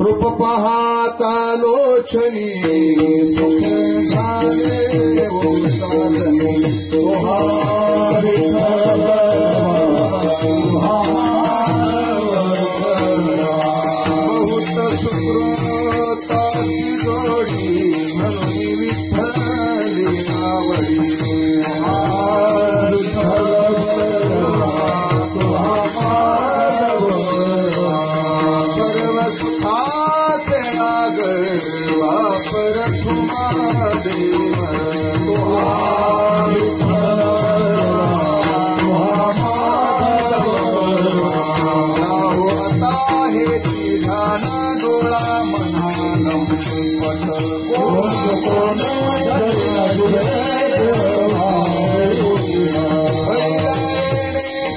रूप पाहता लोचनी सुख झाले ओ साधने तुहारी बहुत सुकृताची जोडी म्हणून विठ्ठली आवडी वापर देव हे ध्यान डोळा मनानं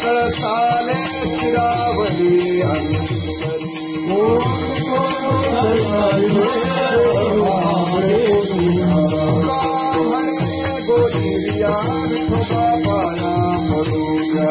कळसाले शिरावली गोरिया बाबाया मरुया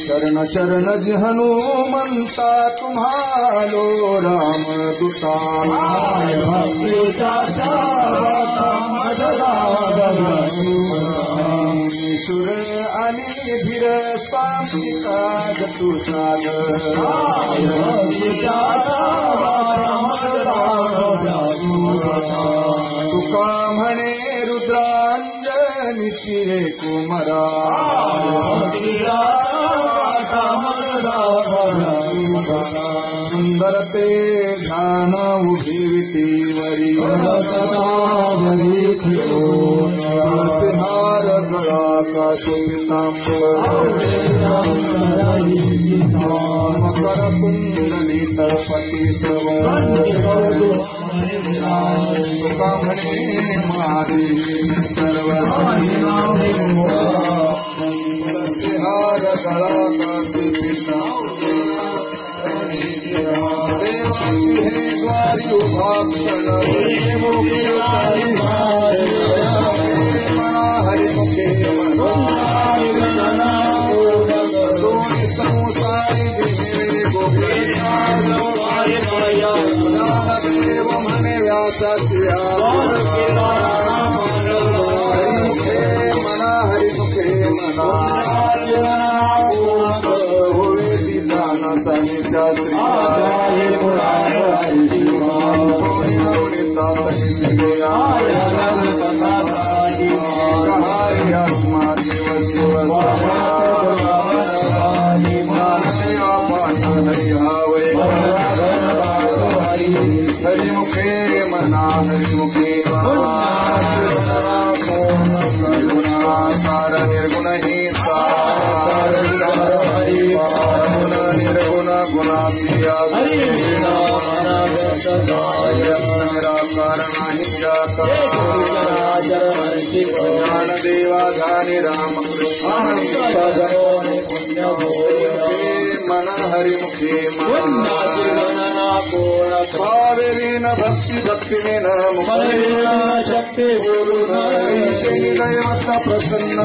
शरण शरण जी हनुमंता तुम्हालो राम दूता सुर आणि धीर स्वामिका जतु सागर तुका म्हणे रुद्रांजनीची कुमरा सुंदर ते ध्यान उभी विटीवरी हार गळा का मकर कुंडली तळपती श्रवण तुका म्हणे महादेवी सर्व हार गळा का देवाची हे द्वारी उभा क्षण मना हरिमुखे सोनी संसारी जिवे ज्ञानदेव म्हणे व्यासाची हरिमुखे मना हरिमुखे मना हरिमुखे मना हरिमुखे सार निर्गुण ही सार निर्गुण गुणाची निराकार नाही ज्ञानदेवाधानि रामकृष्ण मन हरिमुखे भावेन भक्ति भक्तिमेन शक्ति दैवत प्रसन्न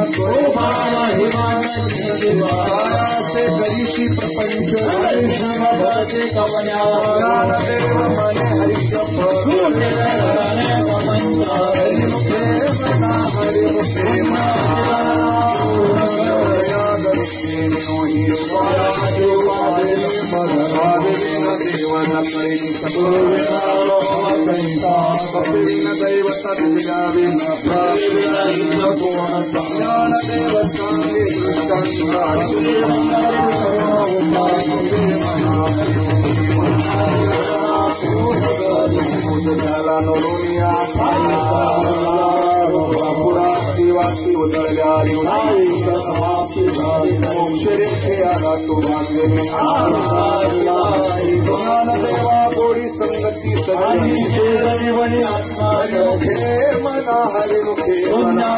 से करीषि प्रपंच ज्ञानदेव मने हरिमुखे हरिमुखे वासी उतरल्या मोक्षरेखे आला तो भाग्य ज्ञानदेवा गोडी संगती हरिमुखे मना हरिमुखे मना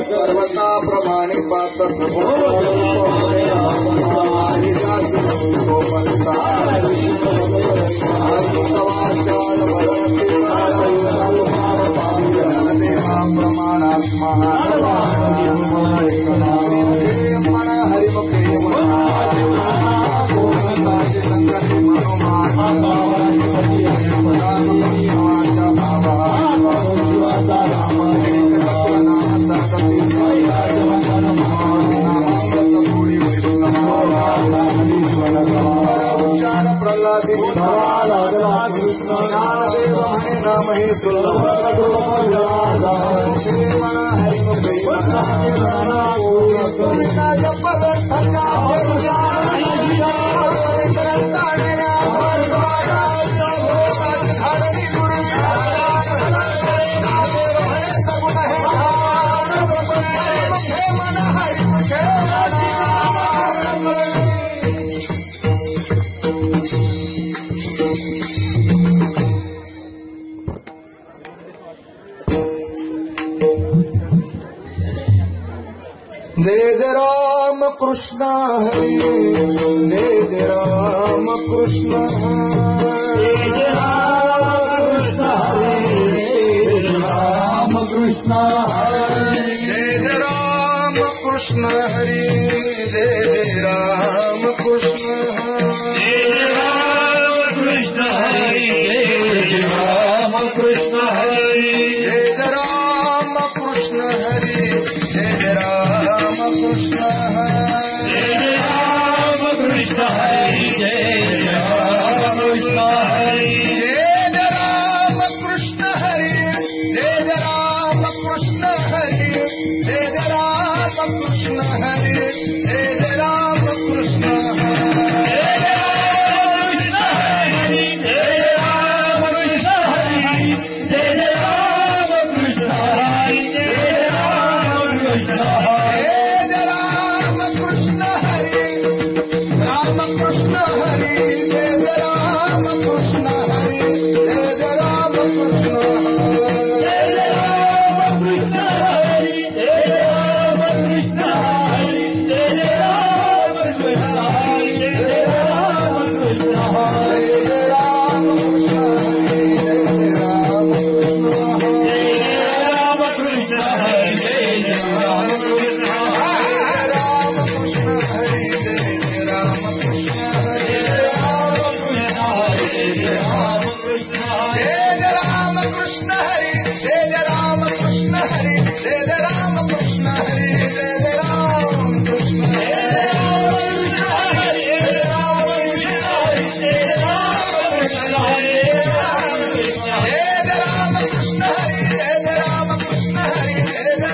पर्वताप्रमाणे पात्र प्रमाणात्मा मन हरिमुखे संगति प्रहलादी नाम ही जय जय राम कृष्ण हरि जय जय राम कृष्ण हरि जय राम कृष्ण हरि जय जय राम कृष्ण हरि जय जय राम कृष्ण हरि जय राम कृष्ण हरि जय जय राम कृष्ण हरि जय जय राम कृष्ण हरि जय राम कृष्ण हरि जय राम कृष्ण हरि जय राम कृष्ण हरि जय राम कृष्ण हरि जय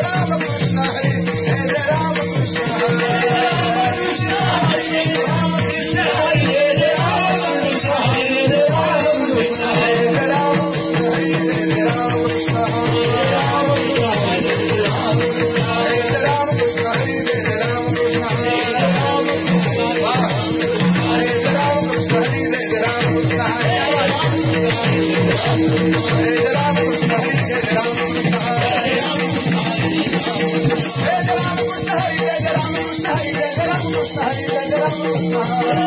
राम कृष्ण Hare Rama राम कृष्ण हरि जय राम कृष्ण हरि जय राम कृष्ण हरि जय राम कृष्ण हरि जय राम कृष्ण हरि जय राम कृष्ण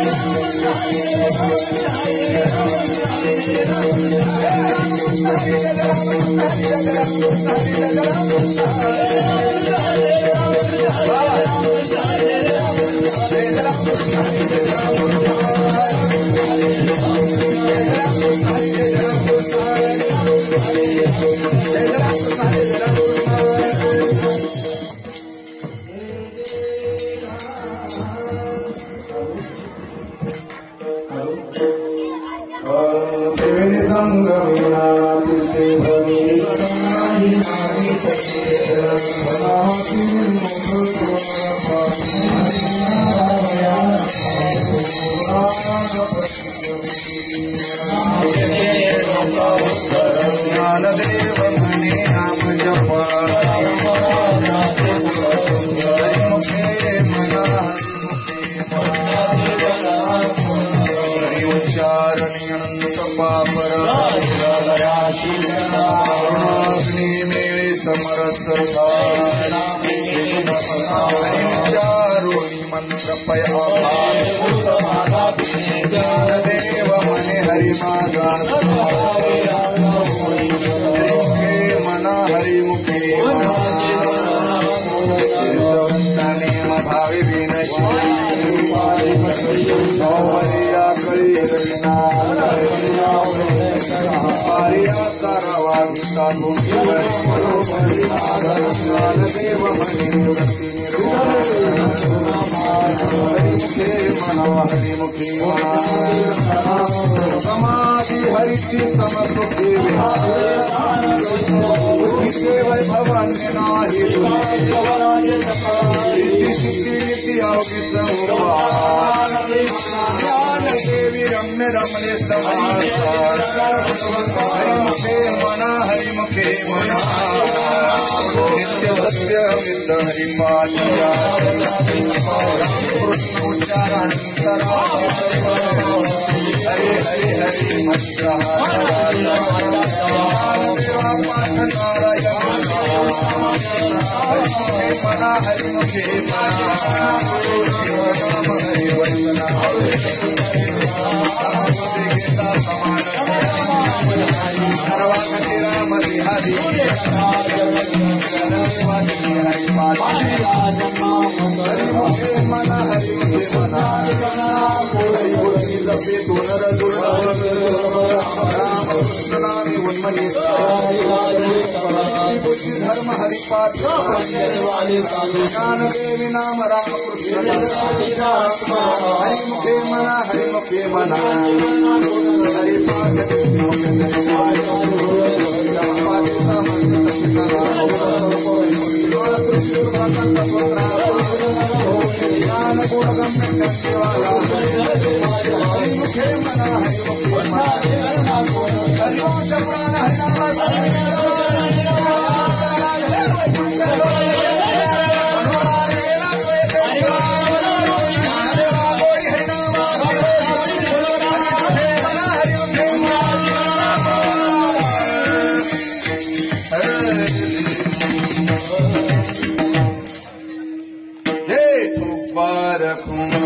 ज्ञानदेव मने नाम जपा हरि उच्चारणियंत पापराग्नि मेळे समरस हरिचारोणि मंत्र पया ज्ञानदेव मने हरि मागा हरिमुखे मना हरिमुखे तीर्थवंतानेम भावी विनशी सौमरिया कळी रविना पारिया करावा गीता ज्ञानदेव मने हरिमुखे मना हरिमुखे समाधि हरिची समसुखी बुद्धीचे वैभवान्य नाही सिद्धी सिद्धी नीती अवघित ज्ञानदेवी रम्य रमणे हरिमुखे मना हरिमुखे मना नित्य सत्य विद्ध हरिपालिया कृष्ण उच्चारण हरे हरे हरे मंत्र पाठ नारायण हरिमुखे मना हरिमुखे मना हरि वंदना गीता समान सर्वागति राम हरि हरिमुखे मना हरिमुखे मना हरि बुद्धि जपे दोनर दुर्लभ राम कृष्ण नामी उन्मनी बुद्धि धर्म हरिपाठ ज्ञानदेवी नाम राम कृष्ण हरिमुखे मना हरिमुखे मना हरिपाठ ज्ञान गुणगम्य वाला हरिमुखे मना हरिमुखे मना हरिवंश पुराण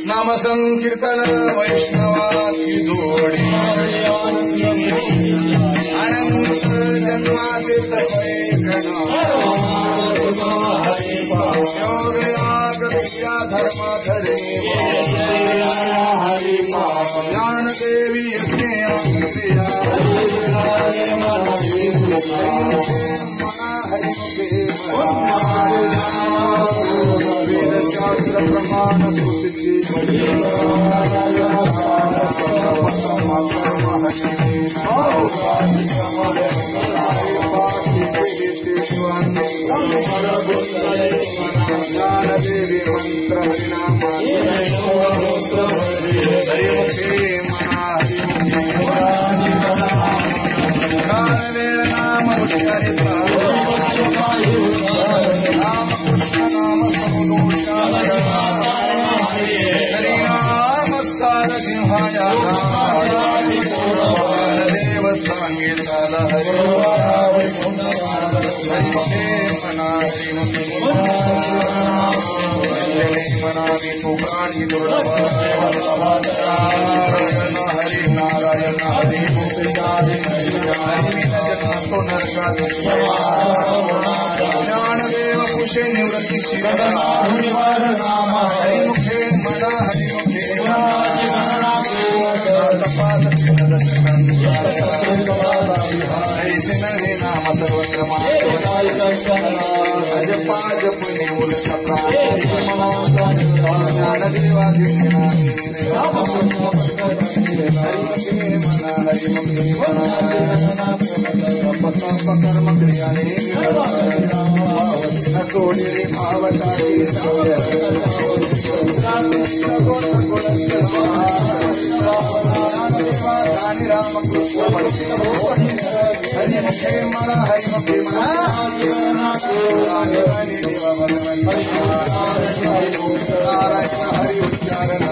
नाम संकीर्तन वैष्णवाची जोडी अनंत जन्माचे तपैकना योगयाग विद्या धर्म धर्मी ज्ञानदेवी यज्ञ क्रिया वेदशास्त्र प्रमाण ज्ञानदेवी मंत्र हरिनाम नाम उच्चारिता राम कृष्ण नाम हरिनाम सार जिह्वाया देव सांगे चाल हरि मना मनावी तो प्राणी दुर्लभ नारायण हरि नारायण हरि तो नरकात ज्ञानदेव कुशे निवृत्ती शिव हरिमुखे मना हरिमुखे ऐसे नवे नाम सर्वत्र जपा जपणे मूलचा ज्ञानदेवादी हरिमुखे म्हणा हरिमुखे म्हणा कर्म क्रियाने सोडी रे भावटाची सोय ज्ञानदेवा दानी रामकृष्ण हरिमुखे म्हणा हरिमुखे म्हणा देवा भगवान नारायण हरि उच्चारण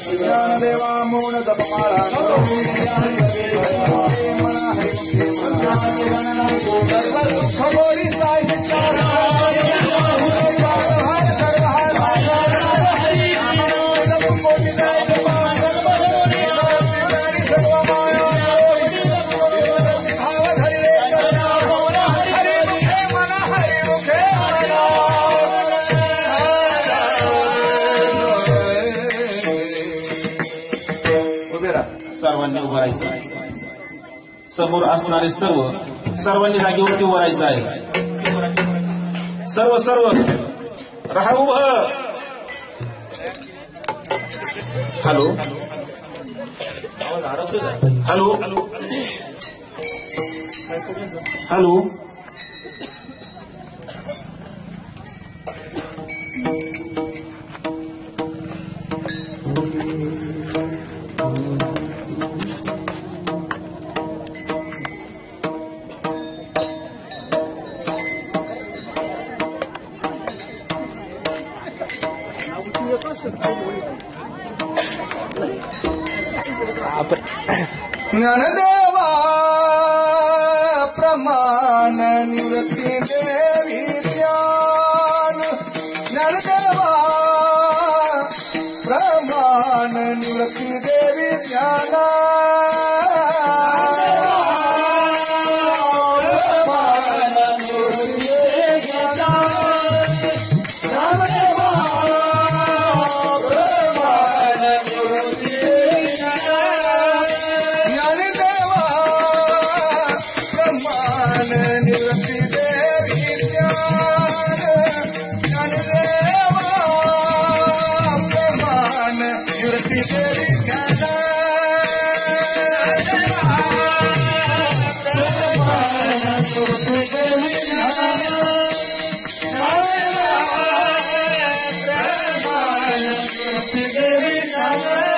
ज्ञानदेवा मूळ जपमाळा सर्व सुख बोरी साई सर्वांनी उभं राहायचं आहे. समोर असणारे सर्वांनी जागेवरती उभं राहायचं आहे. सर्व राहा उभं. हॅलो हॅलो हॅलो ज्ञानदेवा प्रमाण निवृत्ती देवी ज्ञान ज्ञानदेवा प्रमाण निवृत्ती देवी ज्ञान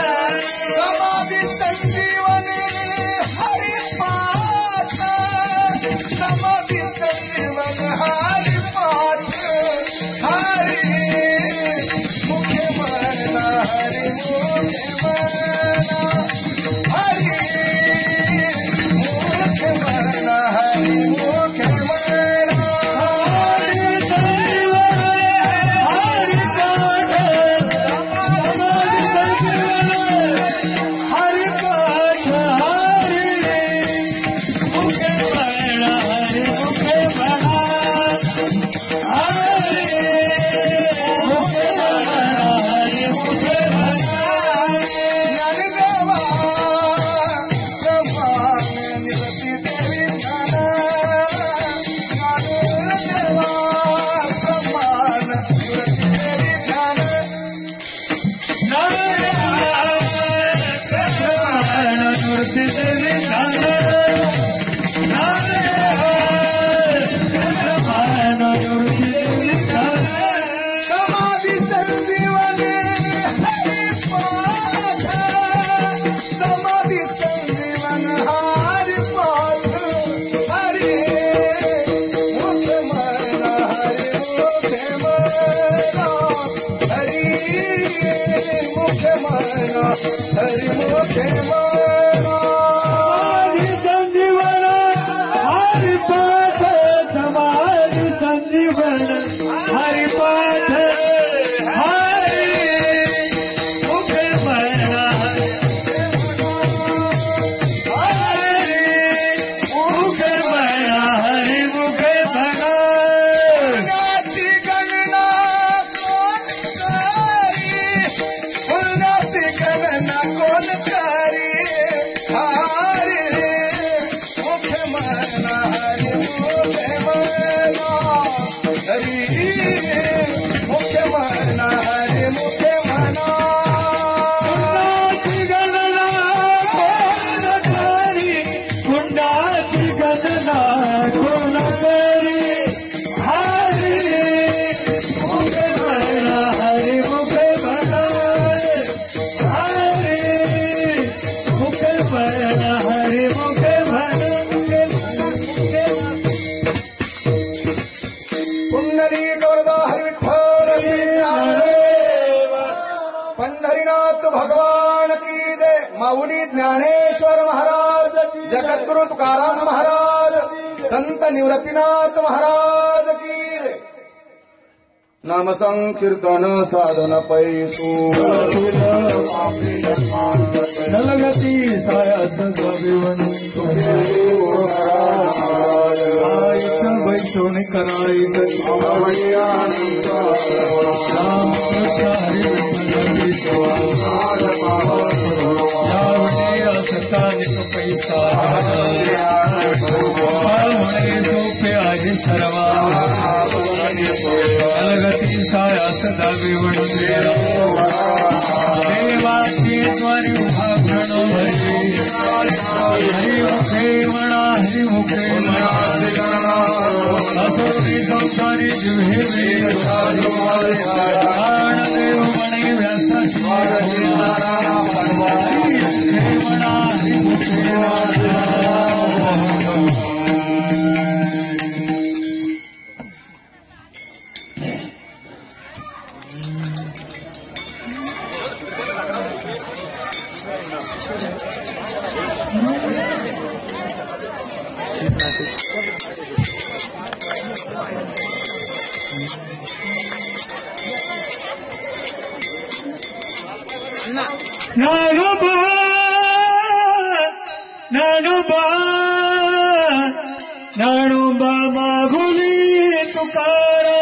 समाधि संजीवनी हरिपाठ समाधि संजीवन हरिपाठ हरि मुखे मना हरि मुखे मना हरि मुखे मना हरि मुखे मना हरि मुखे समाधि संजीवन हरि पाठ समाधि संजीवन हरि पाठ हरि मुखे मना हरि पंढरीनाथ भगवान की जय. माऊली ज्ञानेश्वर महाराज, जगद्गुरु तुकाराम महाराज, संत निवृत्तीनाथ महाराज की जय. नाम संकीर्तन साधन पैसू नलगती सायास बैठून करायचं रामकृष्ण हरी सत्तानिक पैसा झोपे आहे सर्वा अलगती सायास दावे वणसे देवाची द्वारी उभा प्रणो हरिमुखे म्हणा हरिमुखे म्हणा असोरी संसारी जिव्हे प्राणदेव म्हणे व्यासाची हरिमुखे म्हणा हरिमुखे नानोबा मागुली तुकारा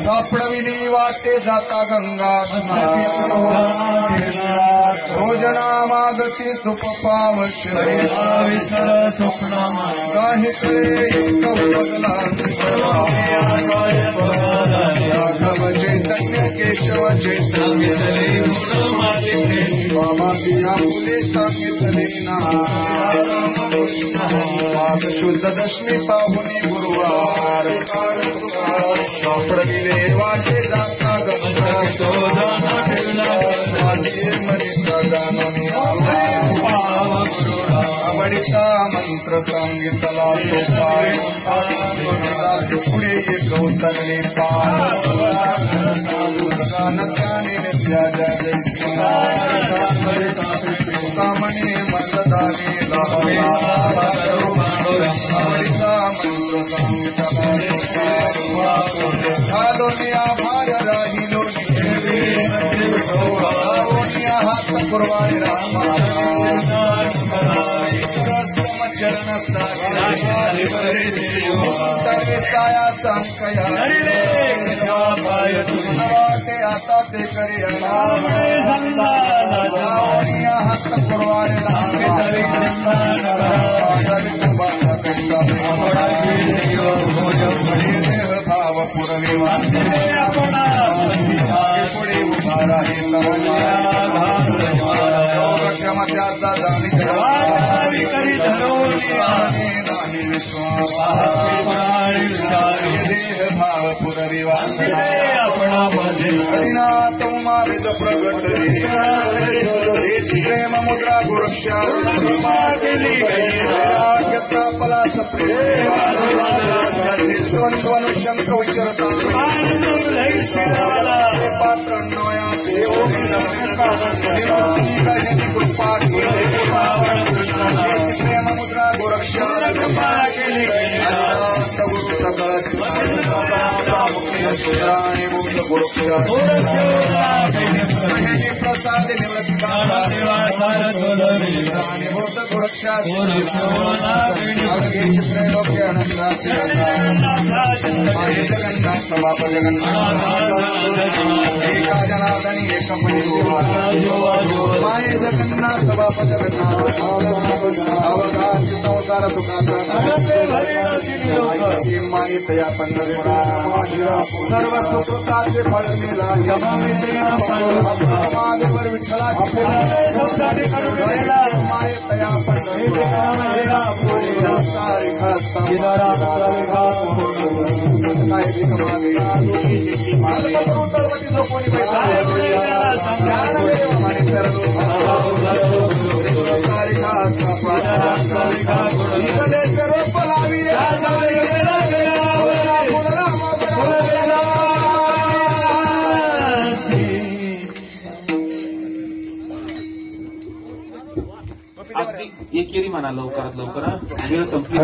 सापडविली वाटे जाता गंगा भोजना मागती सुपपावश विसर स्वप्न काही कळे एक बदला राघव चैतन्य केशव चैतन्य बाबा बिया फुले सांगितले ना माघ शुद्ध दशमी पाहुणी गुरुवार सापडविले वाटे जाता गंगा माझे मनीचा जाणून आवडीचा मंत्र सांगितला सोपाय पुढे एक उतरले पानकाने नित्या जय कामणे मजदाने आवडीचा मंत्र सांगितला झालोनिया भार राहिलो निया हात पुरवाळे रामा चरण साया संकया वाटे आता ते करी हात पुरवाळे देह भाव पुरवी पुढे उभा राहील क्षमत्याचा जाणी करी नाही विश्वास देह भाव पुरवी हरिनाथ माविद प्रगट प्रेम मुद्रा गुरुक्षा पलास शंकर उच्चरता पात्र कृपा प्रेम मुद्रा गुरुक्षा गुरु सकळ शिवाणी भूत गुरुक्षा प्रसाद निवृत्ती भूत गुरुक्षा त्रैलोक्य अनंताचे जगन्नाथ बाप जगन्नाथ एका जनार्दनी एक माये जगन्नाथ बाप जगन्नाथ अवकाश संसार सुखाचा माहितया पंढरपुरा सर्व सुखकाचे फळ मिळा महादेवर विठ्ठलाची माहितया पंढरपुरा कोणी पैसा सर्व पलावी अगदी एकेरी म्हणा लवकरात लवकर हा. वेळ संपली.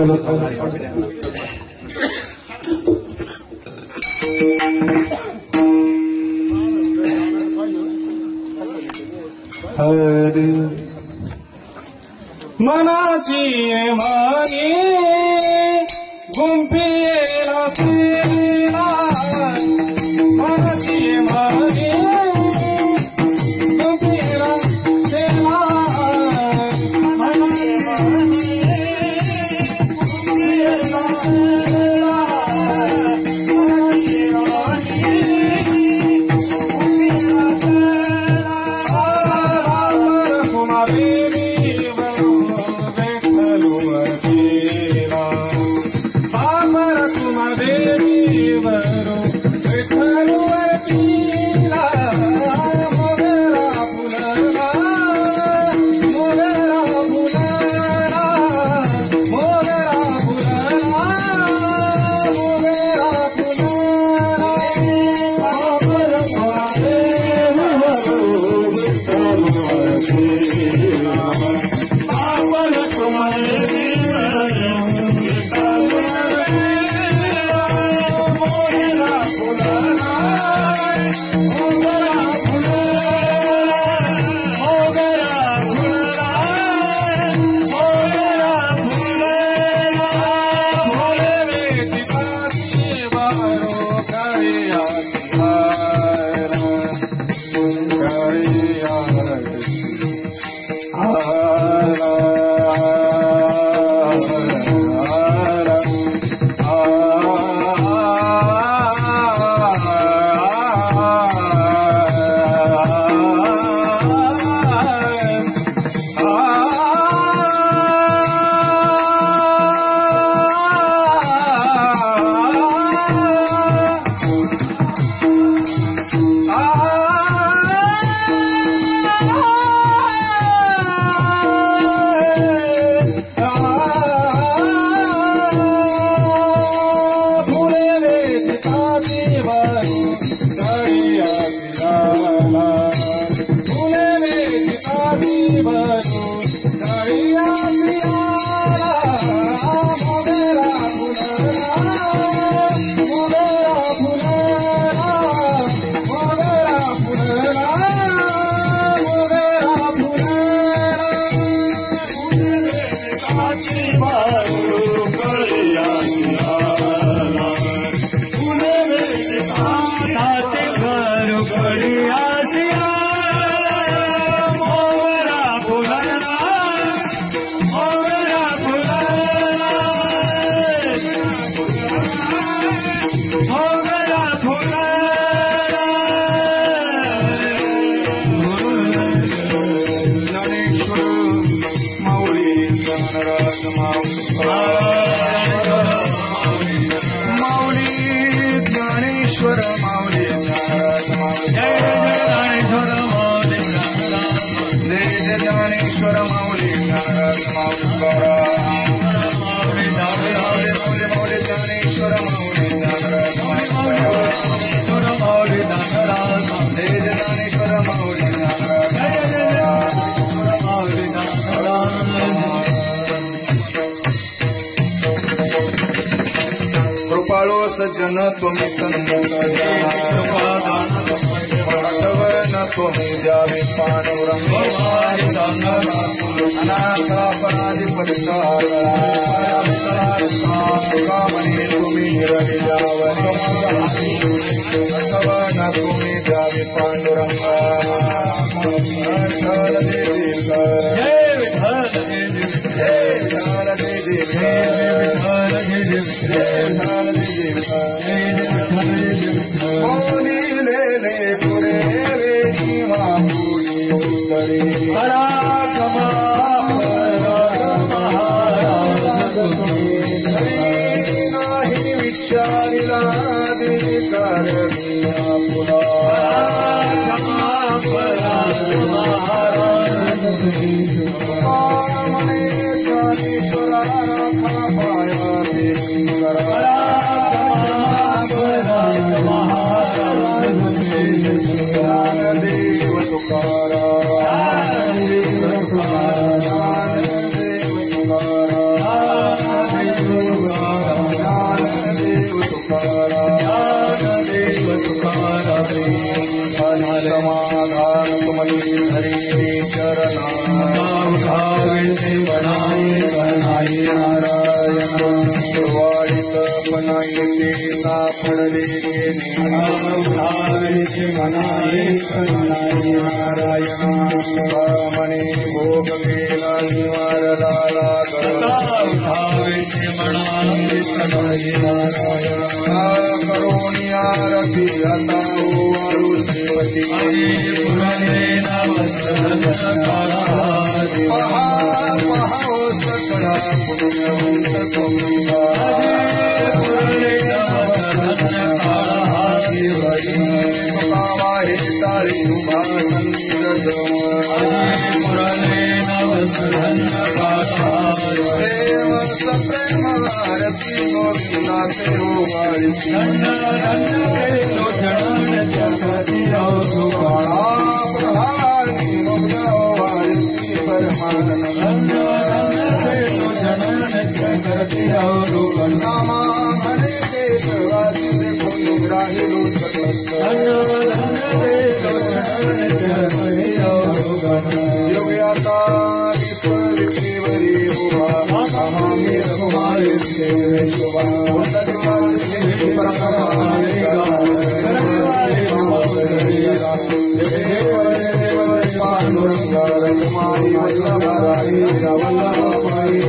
मनाची मानी गुंफिला फिरला मनाची मानी गुंफिला फिरला मनाची मानी गुंफिला फिरला मनाची मानी गुंफिला फिरला कुमारी कृपाळो सज्जन तुम्ही संत पाठवन तुम्ही द्यावे पांडुरंग अनाथापराधी परिसामणे तुम्ही निरवी द्यावन पाठवन तुम्ही द्यावे पांडुरंग लेले पुरे मामुली उत्तरी नाही विचारिला करमिया पुला म्हणे ज्ञानेश्वरा राखा पाया देव तुकारा मणे भोग गेला निवारला करोणी आरती आता ओवाळू श्रीपती पहा पहा सकळा पुण्यवंत तुम्ही हे ताळी उभा संगीत प्रेम सप्रेम आरती गोविंदाचे ओवाळी प्रभानी मुग्ध ओवाळी परमानंद नामा म्हणे केशवासी देखून राहिलो तटस्थ योगी आता विश्व विठेवरी उभा आम्ही रघुमारी शोभा पांडुरंगा रघुमारी वल्लभाई वल्लभाई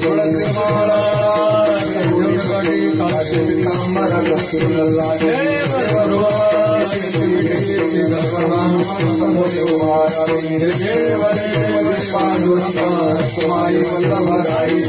तुळसी माळा काशी पितांबर कस्तुरल्ला पांडुरंगा कुमारी वल्लभाई